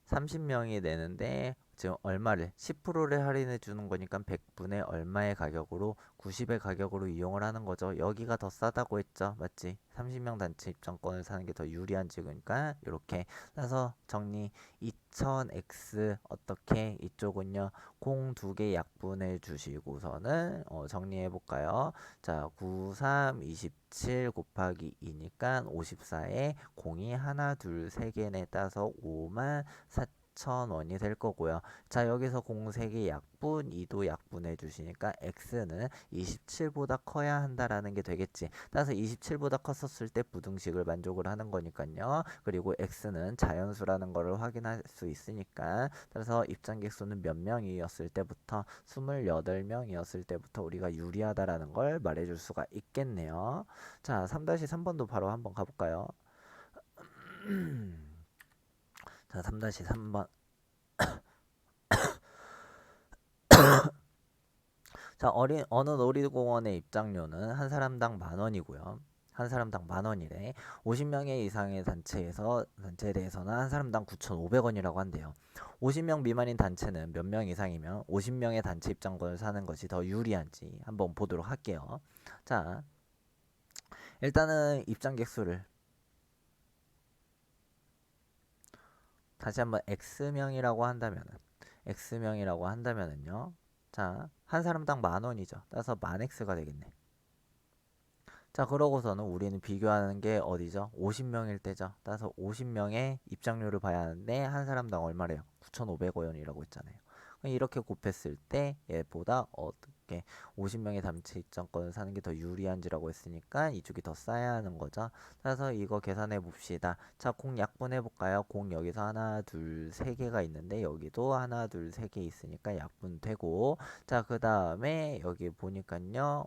30명이 내는데 지금 얼마를 10%를 할인해 주는 거니까 100분의 얼마의 가격으로 90의 가격으로 이용을 하는 거죠. 여기가 더 싸다고 했죠. 맞지? 30명 단체 입장권을 사는 게 더 유리한 지구니까 이렇게 따서 정리 2000x 어떻게 이쪽은요 0 2개 약분해 주시고서는 정리해 볼까요? 자, 93, 27 곱하기 2니까 54에 0이 하나, 둘, 3개네 따서 5만 4,000원이 될 거고요. 자, 여기서 공색이 약분, 2도 약분해 주시니까 x는 27보다 커야 한다라는 게 되겠지. 따라서 27보다 컸었을 때 부등식을 만족을 하는 거니까요. 그리고 x는 자연수라는 거를 확인할 수 있으니까 따라서 입장객 수는 몇 명이었을 때부터 28명이었을 때부터 우리가 유리하다라는 걸 말해줄 수가 있겠네요. 자, 3-3번도 바로 한번 가볼까요? 자, 3-3번. 자, 어느 놀이공원의 입장료는 한 사람당 10,000원이고요. 한 사람당 10,000원이래. 50명의 이상의 단체에 대해서는 한 사람당 9,500원이라고 한대요. 50명 미만인 단체는 몇 명 이상이면 50명의 단체 입장권을 사는 것이 더 유리한지 한번 보도록 할게요. 자, 일단은 입장객 수를 다시 한번 X명이라고 한다면은요. 자, 한 사람당 10,000원이죠. 따라서 10,000X가 되겠네. 자, 그러고서는 우리는 비교하는 게 어디죠? 50명일 때죠. 따라서 50명의 입장료를 봐야 하는데 한 사람당 얼마래요? 9,500원이라고 했잖아요. 이렇게 곱했을 때 얘보다 어떻게 50명의 단체 입장권을 사는 게 더 유리한지라고 했으니까 이쪽이 더 싸야 하는 거죠. 따라서 이거 계산해 봅시다. 자, 공 약분해 볼까요? 공 여기서 하나, 둘, 세 개가 있는데 여기도 하나, 둘, 세 개 있으니까 약분되고, 자, 그 다음에 여기 보니까요,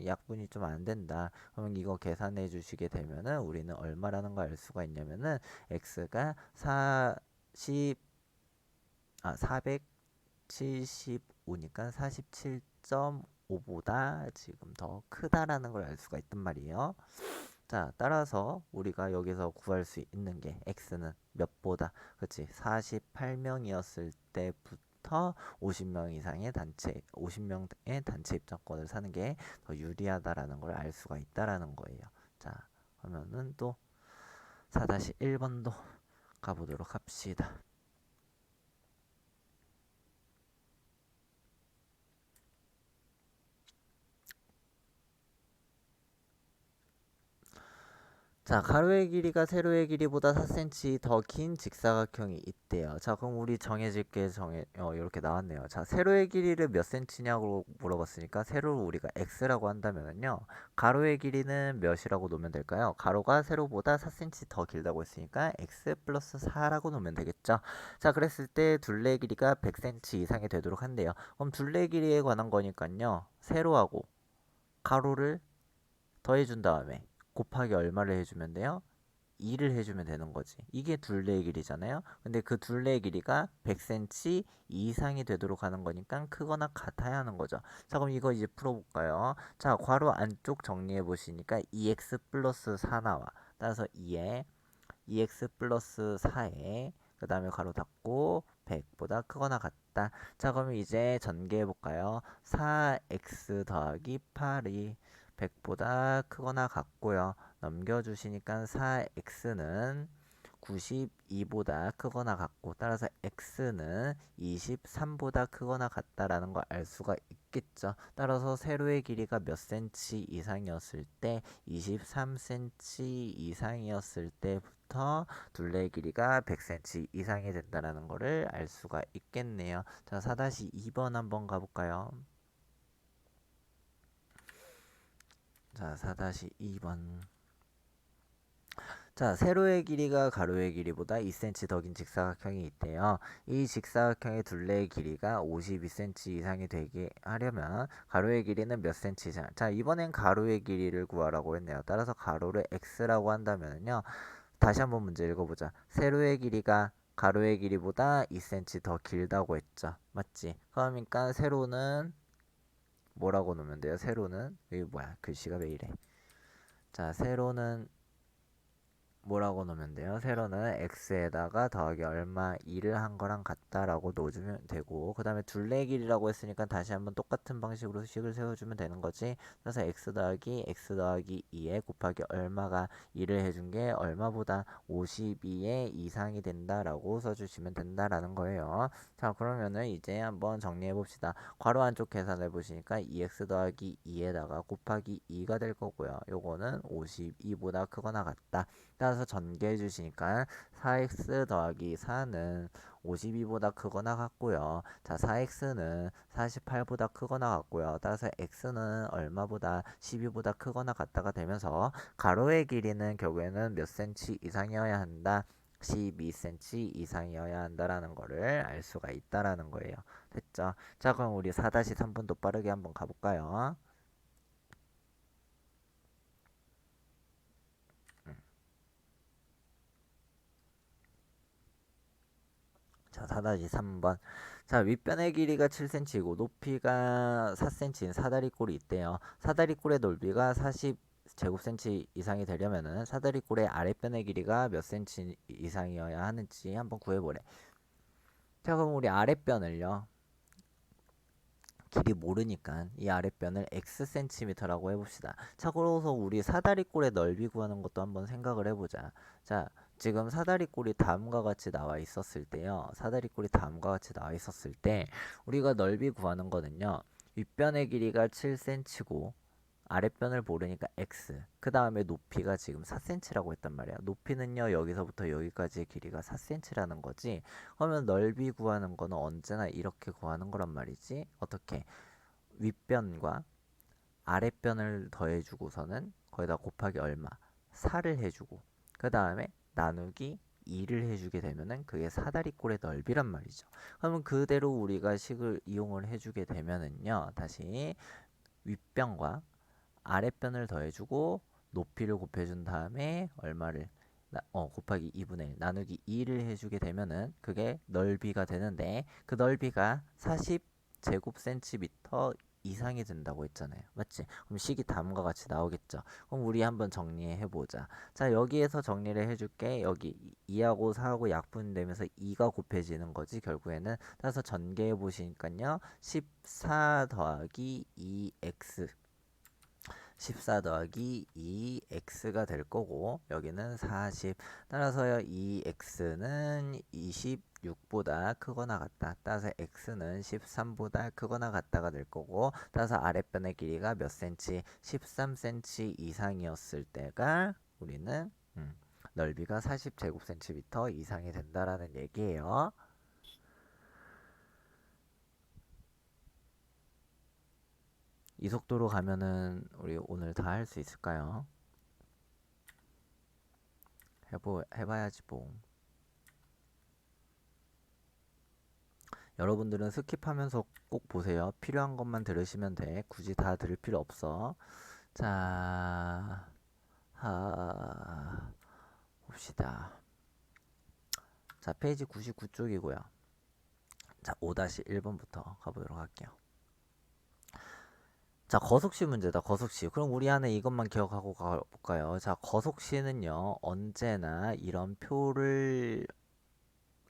약분이 좀 안 된다. 그러면 이거 계산해 주시게 되면은 우리는 얼마라는 걸 알 수가 있냐면은 x가 475니까 47.5보다 지금 더 크다라는 걸 알 수가 있단 말이에요. 자, 따라서 우리가 여기서 구할 수 있는 게 x는 몇보다, 그치? 48명이었을 때부터 50명의 단체 입장권을 사는 게 더 유리하다라는 걸 알 수가 있다라는 거예요. 자, 그러면은 또 4-1번도 가보도록 합시다. 자, 가로의 길이가 세로의 길이보다 4cm 더 긴 직사각형이 있대요. 자, 그럼 우리 이렇게 나왔네요. 자, 세로의 길이를 몇 cm냐고 물어봤으니까 세로를 우리가 x라고 한다면요. 가로의 길이는 몇이라고 놓으면 될까요? 가로가 세로보다 4cm 더 길다고 했으니까 x 플러스 4라고 놓으면 되겠죠. 자, 그랬을 때 둘레 길이가 100cm 이상이 되도록 한대요. 그럼 둘레 길이에 관한 거니까요. 세로하고 가로를 더해준 다음에 곱하기 얼마를 해주면 돼요? 2를 해주면 되는 거지. 이게 둘레의 길이잖아요. 근데 그 둘레의 길이가 100cm 이상이 되도록 하는 거니까 크거나 같아야 하는 거죠. 자, 그럼 이거 이제 풀어볼까요? 자, 괄호 안쪽 정리해 보시니까 2x 플러스 4 나와. 따라서 2x 플러스 4에 그 다음에 괄호 닫고 100보다 크거나 같다. 자, 그럼 이제 전개해 볼까요? 4x 더하기 8이 100보다 크거나 같고요. 넘겨주시니까 4x는 92보다 크거나 같고, 따라서 x는 23보다 크거나 같다라는 걸 알 수가 있겠죠. 따라서 세로의 길이가 몇 cm 이상이었을 때, 23cm 이상이었을 때부터 둘레의 길이가 100cm 이상이 된다라는 거를 알 수가 있겠네요. 자, 4-2번 한번 가볼까요? 자, 4-2번. 자, 세로의 길이가 가로의 길이보다 2cm 더 긴 직사각형이 있대요. 이 직사각형의 둘레의 길이가 52cm 이상이 되게 하려면 가로의 길이는 몇 cm 이상? 자, 이번엔 가로의 길이를 구하라고 했네요. 따라서 가로를 x라고 한다면요. 다시 한번 문제 읽어보자. 세로의 길이가 가로의 길이보다 2cm 더 길다고 했죠. 맞지? 그러니까 세로는 뭐라고 놓으면 돼요? 세로는 이게 뭐야? 글씨가 왜 이래? 자, 세로는 뭐라고 놓으면 돼요? 세로는 x에다가 더하기 얼마 2를 한 거랑 같다라고 넣어주면 되고, 그 다음에 둘레 길이라고 했으니까 다시 한번 똑같은 방식으로 식을 세워주면 되는 거지. 그래서 x 더하기 2에 곱하기 얼마가 2를 해준 게 얼마보다 52의 이상이 된다라고 써주시면 된다라는 거예요. 자, 그러면은 이제 한번 정리해 봅시다. 괄호 안쪽 계산해 보시니까 2x 더하기 2에다가 곱하기 2가 될 거고요. 요거는 52보다 크거나 같다. 따라서 전개해 주시니까 4x 더하기 4는 52보다 크거나 같고요. 자, 4x는 48보다 크거나 같고요. 따라서 x는 얼마보다 12보다 크거나 같다가 되면서 가로의 길이는 결국에는 몇 cm 이상이어야 한다. 12cm 이상이어야 한다라는 거를 알 수가 있다라는 거예요. 됐죠? 자, 그럼 우리 4-3분도 빠르게 한번 가볼까요? 자, 4-3번. 자, 윗변의 길이가 7cm이고 높이가 4cm인 사다리꼴이 있대요. 사다리꼴의 넓이가 40 제곱cm 이상이 되려면은 사다리꼴의 아랫변의 길이가 몇 cm 이상이어야 하는지 한번 구해보래. 자, 그럼 우리 아랫변을요. 길이 모르니까 이 아랫변을 x cm라고 해봅시다. 자, 그래서 우리 사다리꼴의 넓이 구하는 것도 한번 생각을 해보자. 자, 지금 사다리꼴이 다음과 같이 나와 있었을 때요. 사다리꼴이 다음과 같이 나와 있었을 때 우리가 넓이 구하는 거는요. 윗변의 길이가 7cm고 아랫변을 모르니까 x. 그 다음에 높이가 지금 4cm라고 했단 말이야. 높이는요, 여기서부터 여기까지의 길이가 4cm라는 거지. 그러면 넓이 구하는 거는 언제나 이렇게 구하는 거란 말이지. 어떻게? 윗변과 아랫변을 더해주고서는 거기다 곱하기 얼마? 4를 해주고. 그 다음에 나누기 2를 해주게 되면은 그게 사다리꼴의 넓이란 말이죠. 그러면 그대로 우리가 식을 이용을 해주게 되면은요, 다시 윗변과 아랫변을 더해주고 높이를 곱해준 다음에 얼마를 곱하기 2분의 1 나누기 2를 해주게 되면은 그게 넓이가 되는데 그 넓이가 40제곱센티미터 이상이 된다고 했잖아요. 맞지? 그럼 식이 다음과 같이 나오겠죠. 그럼 우리 한번 정리해보자. 자, 여기에서 정리를 해줄게. 여기 2하고 4하고 약분되면서 2가 곱해지는 거지 결국에는. 따라서 전개해보시니까요. 14 더하기 2x 14 더하기 2x가 될 거고 여기는 40. 따라서요 2x는 26보다 크거나 같다. 따라서 x는 13보다 크거나 같다가 될 거고 따라서 아랫변의 길이가 몇 cm? 13cm 이상이었을 때가 우리는 넓이가 40제곱센티미터 이상이 된다라는 얘기예요. 이 속도로 가면은 우리 오늘 다 할 수 있을까요? 해봐야지 뭐. 여러분들은 스킵하면서 꼭 보세요. 필요한 것만 들으시면 돼. 굳이 다 들을 필요 없어. 자, 봅시다. 자, 페이지 99쪽이고요. 자, 5-1번부터 가보도록 할게요. 자, 거속시 문제다. 거속시. 그럼 우리 안에 이것만 기억하고 가볼까요? 자, 거속시는요. 언제나 이런 표를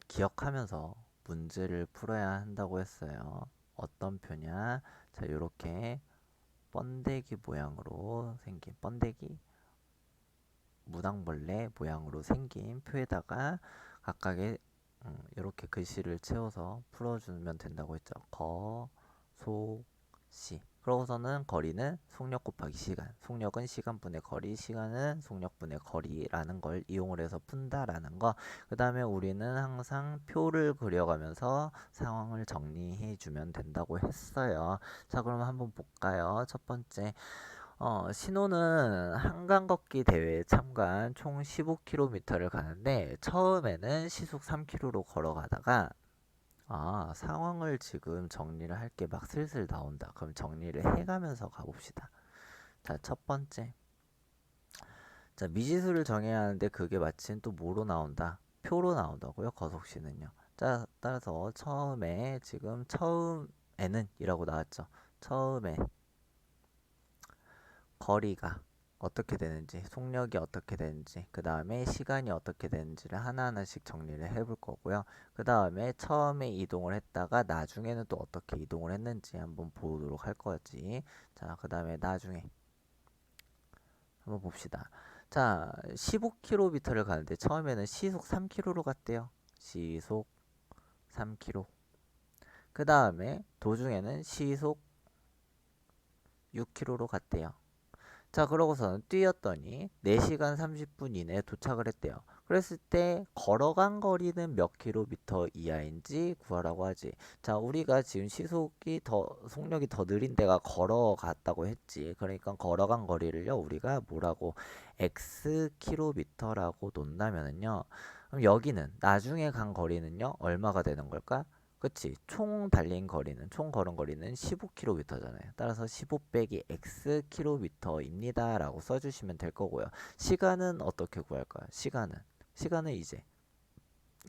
기억하면서 문제를 풀어야 한다고 했어요. 어떤 표냐? 자, 요렇게 번데기 모양으로 생긴 번데기 무당벌레 모양으로 생긴 표에다가 각각의 이렇게 글씨를 채워서 풀어주면 된다고 했죠. 거, 소, 시. 그러고서는 거리는 속력 곱하기 시간. 속력은 시간분의 거리, 시간은 속력분의 거리라는 걸 이용을 해서 푼다라는 거. 그 다음에 우리는 항상 표를 그려가면서 상황을 정리해 주면 된다고 했어요. 자, 그럼 한번 볼까요? 첫 번째. 신호는 한강 걷기 대회에 참가한 총 15km를 가는데 처음에는 시속 3km로 걸어가다가 상황을 지금 정리를 할 게 막 슬슬 나온다. 그럼 정리를 해가면서 가봅시다. 자, 첫 번째. 자, 미지수를 정해야 하는데 그게 마침 또 뭐로 나온다? 표로 나온다고요? 거속시는요. 자, 따라서 처음에는 이라고 나왔죠. 처음에 거리가 어떻게 되는지, 속력이 어떻게 되는지, 그 다음에 시간이 어떻게 되는지를 하나하나씩 정리를 해볼 거고요. 그 다음에 처음에 이동을 했다가 나중에는 또 어떻게 이동을 했는지 한번 보도록 할 거지. 자, 그 다음에 나중에 한번 봅시다. 자, 15km를 가는데 처음에는 시속 3km로 갔대요. 시속 3km. 그 다음에 도중에는 시속 6km로 갔대요. 자, 그러고서는 뛰었더니 4시간 30분 이내에 도착을 했대요. 그랬을 때 걸어간 거리는 몇 킬로미터 이하인지 구하라고 하지. 자, 우리가 지금 속력이 더 느린 데가 걸어갔다고 했지. 그러니까 걸어간 거리를요, 우리가 뭐라고 x 킬로미터라고 놓는다면은요. 그럼 여기는 나중에 간 거리는요, 얼마가 되는 걸까? 그치. 총 걸은 거리는 15km잖아요. 따라서 15 빼기 x km입니다. 라고 써주시면 될 거고요. 시간은 어떻게 구할까요? 시간은 이제.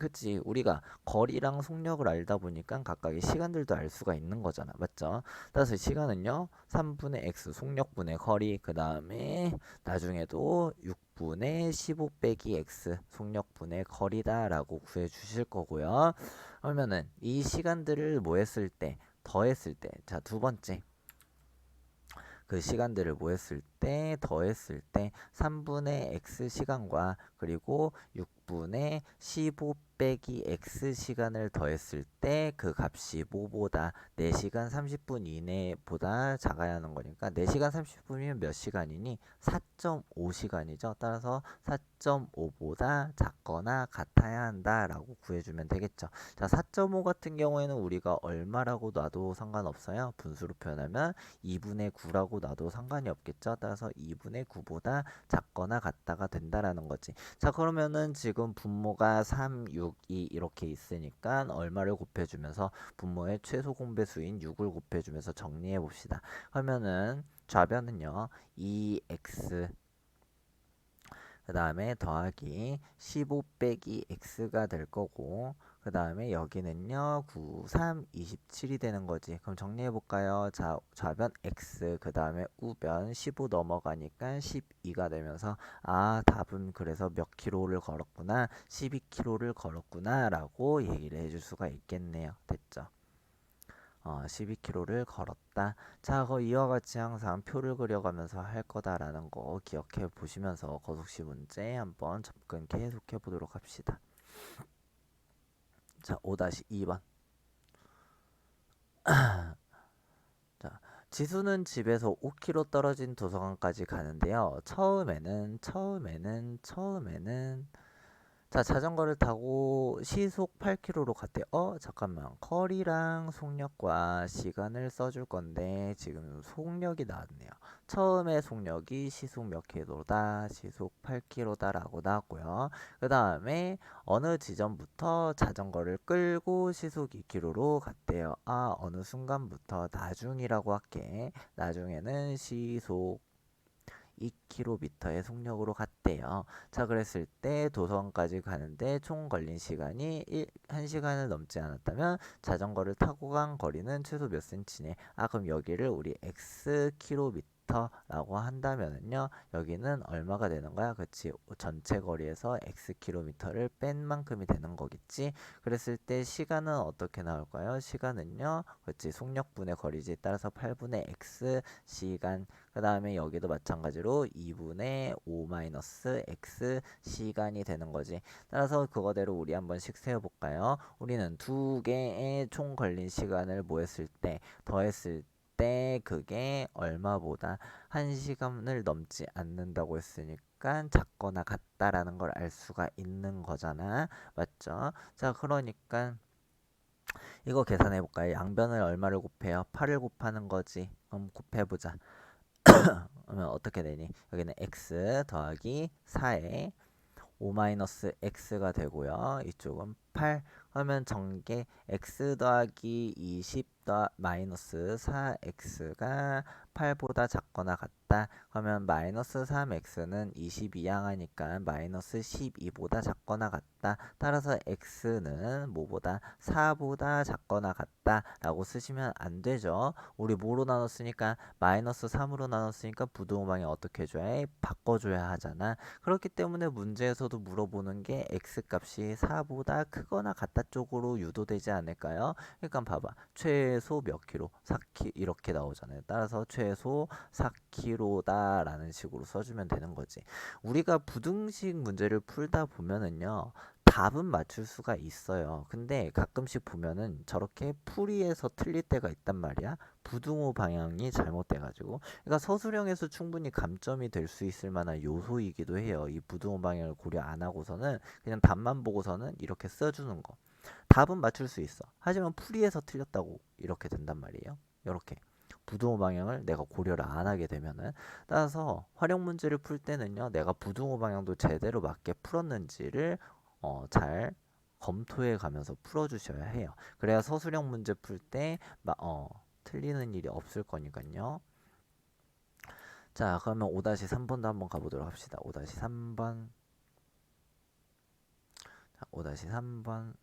그치. 우리가 거리랑 속력을 알다 보니까 각각의 시간들도 알 수가 있는 거잖아. 맞죠? 따라서 시간은요. 3분의 x, 속력분의 거리, 그 다음에 나중에도 6분의 15 빼기 x, 속력분의 거리다 라고 구해 주실 거고요. 그러면은 이 시간들을 뭐 했을 때 더했을 때, 자, 두 번째. 그 시간들을 뭐 했을 때, 더했을 때 3분의 x 시간과 그리고 6분의 15 빼기 x 시간을 더했을 때 그 값이 뭐보다 4시간 30분 이내보다 작아야 하는 거니까 4시간 30분이면 몇 시간이니? 4.5시간이죠. 따라서 4.5보다 작거나 같아야 한다라고 구해주면 되겠죠. 자, 4.5 같은 경우에는 우리가 얼마라고 놔도 상관없어요. 분수로 표현하면 2분의 9라고 놔도 상관이 없겠죠. 따라서 2분의 9보다 작거나 같다가 된다라는 거지. 자, 그러면은 지금 분모가 3, 6, 2 이렇게 있으니까 얼마를 곱해주면서 분모의 최소 공배수인 6을 곱해주면서 정리해 봅시다. 그러면은 좌변은요 2x 그 다음에 더하기 15 빼기 x가 될 거고 그 다음에 여기는요 9, 3, 27이 되는 거지. 그럼 정리해 볼까요? 자, 좌변 x 그 다음에 우변 15 넘어가니까 12가 되면서 아 답은 그래서 몇 킬로를 걸었구나 12킬로를 걸었구나 라고 얘기를 해줄 수가 있겠네요. 됐죠? 12km를 걸었다. 자, 이와 같이 항상 표를 그려가면서 할 거다라는 거 기억해 보시면서 거속시 문제 한번 접근 계속해 보도록 합시다. 자, 5-2번. 자, 지수는 집에서 5km 떨어진 도서관까지 가는데요. 처음에는 자, 자전거를 타고 시속 8km로 갔대. 잠깐만. 거리랑 속력과 시간을 써줄 건데 지금 속력이 나왔네요. 처음에 속력이 시속 몇 킬로다? 시속 8km다라고 나왔고요. 그 다음에 어느 지점부터 자전거를 끌고 시속 2km로 갔대요. 아, 어느 순간부터 나중이라고 할게. 나중에는 시속 2km의 속력으로 갔대요. 자, 그랬을 때 도서관까지 가는데 총 걸린 시간이 1시간을 넘지 않았다면 자전거를 타고 간 거리는 최소 몇 cm네. 아, 그럼 여기를 우리 xkm라고 한다면은요. 여기는 얼마가 되는 거야? 그치? 전체 거리에서 xkm를 뺀 만큼이 되는 거겠지? 그랬을 때 시간은 어떻게 나올까요? 시간은요. 그치? 속력분의 거리지. 따라서 8분의 x 시간 그 다음에 여기도 마찬가지로 2분의 5 마이너스 x 시간이 되는 거지. 따라서 그거대로 우리 한 번씩 세어볼까요? 우리는 두 개의 총 걸린 시간을 뭐 했을 때, 더했을 때 그게 얼마보다 1시간을 넘지 않는다고 했으니까 작거나 같다라는 걸 알 수가 있는 거잖아. 맞죠? 자, 그러니까 이거 계산해 볼까요? 양변을 얼마를 곱해요? 8을 곱하는 거지. 그럼 곱해보자. 그러면 어떻게 되니? 여기는 x 더하기 4에 5-x가 되고요. 이쪽은 8. 그러면 전개 x 더하기 20 마이너스 4x가 8보다 작거나 같다. 그러면 마이너스 3x는 22 향하니까 마이너스 12보다 작거나 같다. 따라서 x는 뭐보다 4보다 작거나 같다 라고 쓰시면 안 되죠. 우리 뭐로 나눴으니까 마이너스 3으로 나눴으니까 부등호 방향 어떻게 해줘야 해? 바꿔줘야 하잖아. 그렇기 때문에 문제에서도 물어보는 게 x값이 4보다 크거나 같다 쪽으로 유도되지 않을까요? 그러니까 봐봐. 최소 몇 킬로? 4키 이렇게 나오잖아요. 따라서 최소 4kg다 라는 식으로 써주면 되는 거지. 우리가 부등식 문제를 풀다 보면은요. 답은 맞출 수가 있어요. 근데 가끔씩 보면은 저렇게 풀이에서 틀릴 때가 있단 말이야. 부등호 방향이 잘못돼가지고. 그러니까 서술형에서 충분히 감점이 될 수 있을 만한 요소이기도 해요. 이 부등호 방향을 고려 안 하고서는 그냥 답만 보고서는 이렇게 써주는 거. 답은 맞출 수 있어. 하지만 풀이에서 틀렸다고 이렇게 된단 말이에요. 이렇게. 부등호 방향을 내가 고려를 안 하게 되면은 따라서 활용 문제를 풀 때는요 내가 부등호 방향도 제대로 맞게 풀었는지를 잘 검토해 가면서 풀어주셔야 해요. 그래야 서술형 문제 풀 때 틀리는 일이 없을 거니까요. 자, 그러면 5-3번도 한번 가보도록 합시다. 5-3번. 자, 5-3번.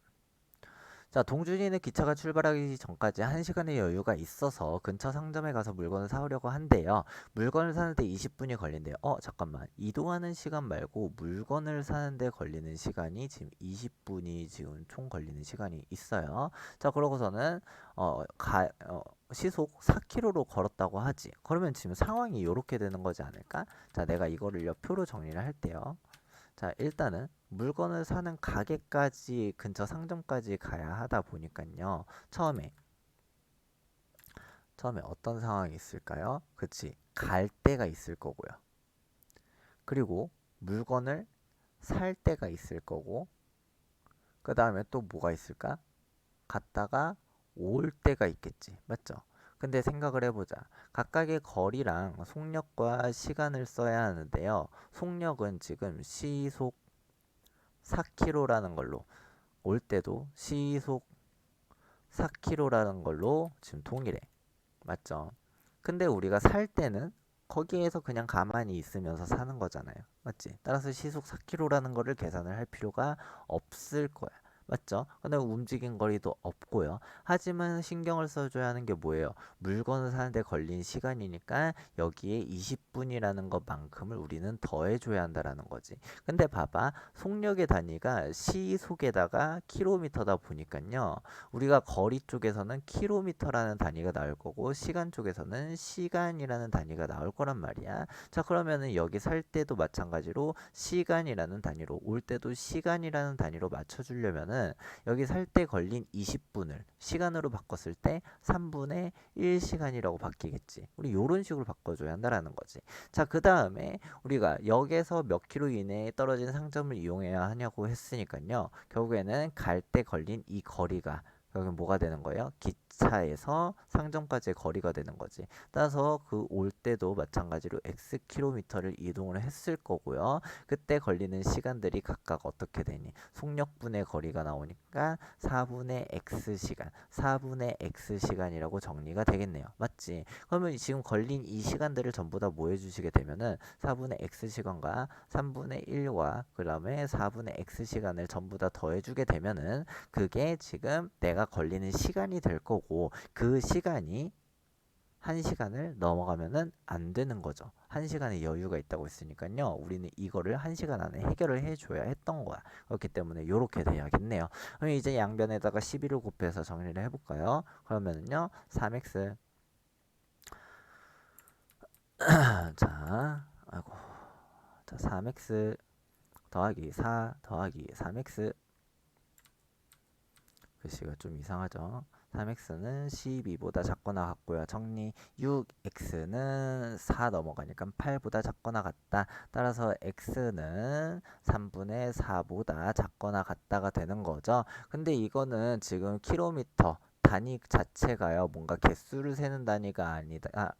자, 동준이는 기차가 출발하기 전까지 1시간의 여유가 있어서 근처 상점에 가서 물건을 사오려고 한대요. 물건을 사는데 20분이 걸린대요. 잠깐만. 이동하는 시간 말고 물건을 사는데 걸리는 시간이 지금 20분이 지금 총 걸리는 시간이 있어요. 자, 그러고서는 시속 4km로 걸었다고 하지. 그러면 지금 상황이 이렇게 되는 거지 않을까? 자, 내가 이거를 표로 정리를 할게요. 자, 일단은 물건을 사는 가게까지 근처 상점까지 가야 하다 보니까요. 처음에 어떤 상황이 있을까요? 그치. 갈 때가 있을 거고요. 그리고 물건을 살 때가 있을 거고, 그 다음에 또 뭐가 있을까? 갔다가 올 때가 있겠지. 맞죠? 근데 생각을 해보자. 각각의 거리랑 속력과 시간을 써야 하는데요. 속력은 지금 시속 4km라는 걸로, 올 때도 시속 4km라는 걸로 지금 동일해. 맞죠? 근데 우리가 살 때는 거기에서 그냥 가만히 있으면서 사는 거잖아요. 맞지? 따라서 시속 4km라는 거를 계산을 할 필요가 없을 거야. 맞죠? 근데 움직인 거리도 없고요. 하지만 신경을 써줘야 하는 게 뭐예요? 물건을 사는데 걸린 시간이니까 여기에 20분이라는 것만큼을 우리는 더해줘야 한다라는 거지. 근데 봐봐. 속력의 단위가 시속에다가 킬로미터다 보니까요. 우리가 거리 쪽에서는 킬로미터라는 단위가 나올 거고 시간 쪽에서는 시간이라는 단위가 나올 거란 말이야. 자, 그러면은 여기 살 때도 마찬가지로 시간이라는 단위로 올 때도 시간이라는 단위로 맞춰주려면은 여기 살 때 걸린 20분을 시간으로 바꿨을 때 3분의 1시간이라고 바뀌겠지. 우리 요런 식으로 바꿔줘야 한다라는 거지. 자, 그 다음에 우리가 역에서 몇 킬로 이내에 떨어진 상점을 이용해야 하냐고 했으니까요. 결국에는 갈 때 걸린 이 거리가 여기 뭐가 되는 거예요? 기차에서 상점까지의 거리가 되는 거지. 따라서 그 올 때도 마찬가지로 x 킬로미터를 이동을 했을 거고요. 그때 걸리는 시간들이 각각 어떻게 되니? 속력분의 거리가 나오니까 4분의 x 시간, 4분의 x 시간이라고 정리가 되겠네요. 맞지? 그러면 지금 걸린 이 시간들을 전부 다 뭐 해주시게 되면은 4분의 x 시간과 3분의 1과 그 다음에 4분의 x 시간을 전부 다 더해주게 되면은 그게 지금 내가 걸리는 시간이 될 거고 그 시간이 1시간을 넘어가면은 안 되는 거죠. 1시간의 여유가 있다고 했으니까요. 우리는 이거를 1시간 안에 해결을 해줘야 했던 거야. 그렇기 때문에 이렇게 돼야겠네요. 그럼 이제 양변에다가 11을 곱해서 정리를 해볼까요? 그러면은요. 3x 자, 아이고, 자 3x 더하기 4 더하기 3x 글씨가 좀 이상하죠. 3x는 12보다 작거나 같고요. 정리 6x는 4 넘어가니까 8보다 작거나 같다. 따라서 x는 3분의 4보다 작거나 같다가 되는 거죠. 근데 이거는 지금 킬로미터 단위 자체가요. 뭔가 개수를 세는 단위가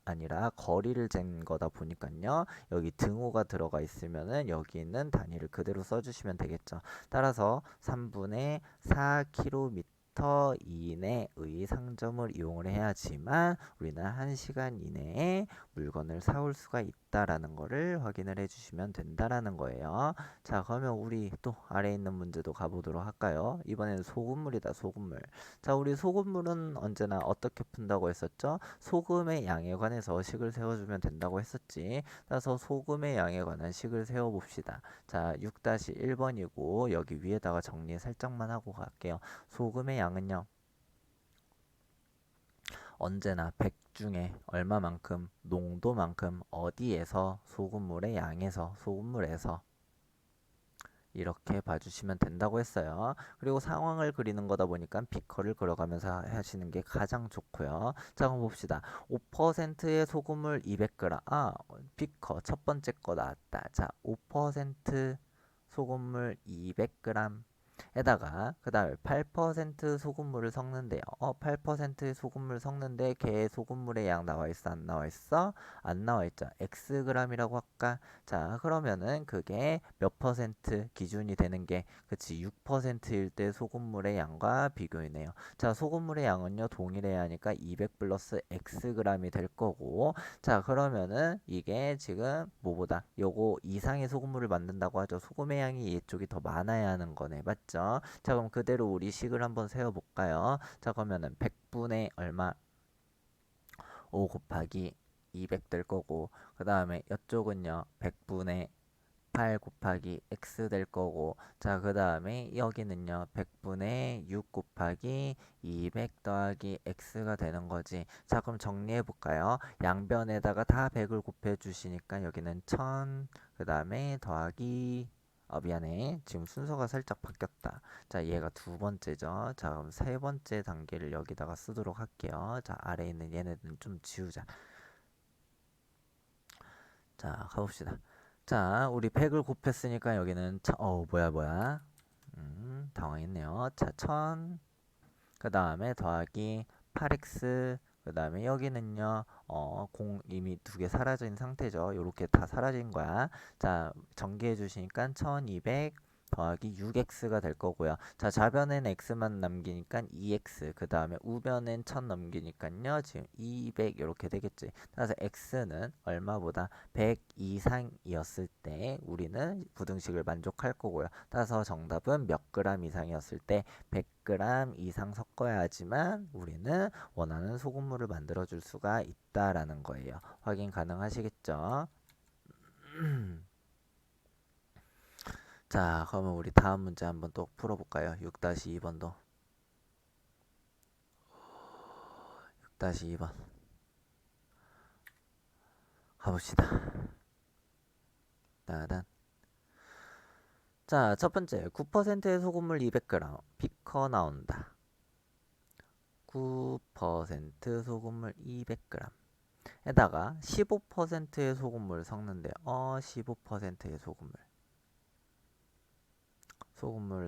아니라 거리를 잰 거다 보니까요. 여기 등호가 들어가 있으면은 여기 있는 단위를 그대로 써주시면 되겠죠. 따라서 3분의 4km 이내의 상점을 이용을 해야지만 우리는 1시간 이내에 물건을 사올 수가 있다라는 거를 확인을 해주시면 된다라는 거예요. 자, 그러면 우리 또 아래에 있는 문제도 가보도록 할까요? 이번에는 소금물이다, 소금물. 자, 우리 소금물은 언제나 어떻게 푼다고 했었죠? 소금의 양에 관해서 식을 세워주면 된다고 했었지. 따라서 소금의 양에 관한 식을 세워봅시다. 자, 6-1번이고 여기 위에다가 정리 살짝만 하고 갈게요. 소금의 양은요. 언제나 100 중에 얼마만큼, 농도만큼, 어디에서, 소금물의 양에서, 소금물에서 이렇게 봐주시면 된다고 했어요. 그리고 상황을 그리는 거다 보니까 비커를 그려가면서 하시는 게 가장 좋고요. 자, 그럼 봅시다. 5%의 소금을 200g. 비커 첫 번째 거 나왔다. 자, 5% 소금물 200g 에다가 그 다음에 8% 소금물을 섞는데요. 8% 소금물 섞는데 걔 소금물의 양 나와 있어? 안 나와 있어? 안 나와 있죠. xg이라고 할까? 자, 그러면은 그게 몇 퍼센트 기준이 되는 게 그치 6%일 때 소금물의 양과 비교이네요. 자, 소금물의 양은요 동일해야 하니까 200 플러스 xg이 될 거고 자, 그러면은 이게 지금 뭐보다 요거 이상의 소금물을 만든다고 하죠. 소금의 양이 이쪽이 더 많아야 하는 거네. 맞지? 되겠죠. 자, 그럼 그대로 우리 식을 한번 세워볼까요? 자, 그러면은 100분의 얼마? 5 곱하기 200 될 거고, 그 다음에 이쪽은요 100분의 8 곱하기 x 될 거고, 자, 그 다음에 여기는요 100분의 6 곱하기 200 더하기 x가 되는 거지. 자, 그럼 정리해 볼까요? 양변에다가 다 100을 곱해 주시니까 여기는 1000, 그 다음에 더하기, 미안해, 지금 순서가 살짝 바뀌었다. 자, 얘가 두 번째죠. 자, 그럼 세 번째 단계를 여기다가 쓰도록 할게요. 자, 아래에 있는 얘네들은 좀 지우자. 자, 가봅시다. 자, 우리 100을 곱했으니까 여기는 뭐야. 당황했네요. 자, 1000, 그 다음에 더하기 8x, 그 다음에 여기는요, 이미 두 개 사라진 상태죠. 요렇게 다 사라진 거야. 자, 전개해 주시니까 1200 더하기 6x가 될 거고요. 자, 좌변엔 x만 남기니까 2x, 그 다음에 우변엔 1000 넘기니까요, 지금 200 이렇게 되겠지. 따라서 x는 얼마보다 100 이상이었을 때 우리는 부등식을 만족할 거고요. 따라서 정답은 몇 그램 이상이었을 때 100g 이상 섞어야 하지만 우리는 원하는 소금물을 만들어 줄 수가 있다라는 거예요. 확인 가능하시겠죠? 자, 그러면 우리 다음 문제 한번 또 풀어볼까요? 6-2번도. 6-2번. 가봅시다. 따단. 자, 첫 번째. 9%의 소금물 200g. 비커 나온다. 9% 소금물 200g. 에다가 15%의 소금물을 섞는데, 15%의 소금물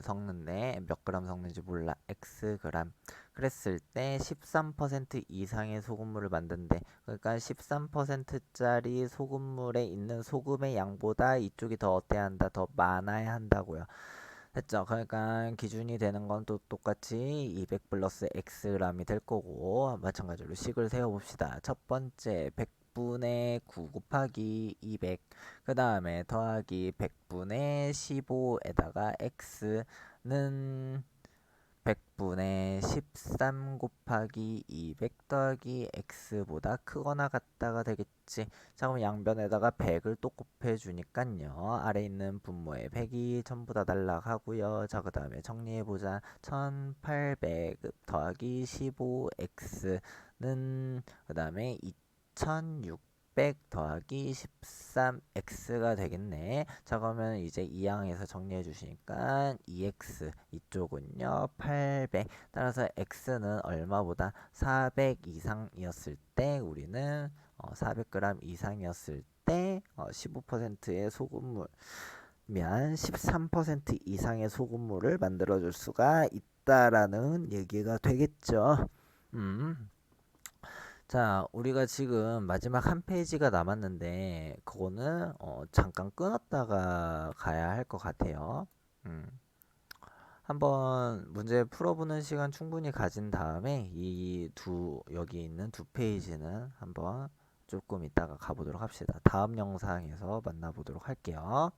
섞는데 몇 그램 섞는지 몰라. x 그램. 그랬을 때 13% 이상의 소금물을 만든대. 그러니까 13%짜리 소금물에 있는 소금의 양보다 이쪽이 더 어때야 한다? 더 많아야 한다고요. 됐죠? 그러니까 기준이 되는 건 또 똑같이 200 플러스 xg이 될 거고, 마찬가지로 식을 세워봅시다. 첫 번째 100분의 9 곱하기 200, 그 다음에 더하기 100분의 15에다가 x는 100분의 13 곱하기 200 더하기 x보다 크거나 같다가 되겠지. 자, 그럼 양변에다가 100을 또 곱해주니깐요. 아래 있는 분모에 100이 전부 다 날라가고요. 자, 그 다음에 정리해보자. 1800 더하기 15x는 그 다음에 2600 더하기 13x가 되겠네. 자, 그러면 이제 이 항에서 정리해 주시니까 2x, 이쪽은요 800. 따라서 x는 얼마보다 400 이상이었을 때 우리는 400g 이상이었을 때 15%의 소금물 면 13% 이상의 소금물을 만들어 줄 수가 있다라는 얘기가 되겠죠. 자, 우리가 지금 마지막 한 페이지가 남았는데 그거는 잠깐 끊었다가 가야 할 것 같아요. 음. 한번 문제 풀어보는 시간 충분히 가진 다음에 여기 있는 두 페이지는 한번 조금 이따가 가보도록 합시다. 다음 영상에서 만나보도록 할게요.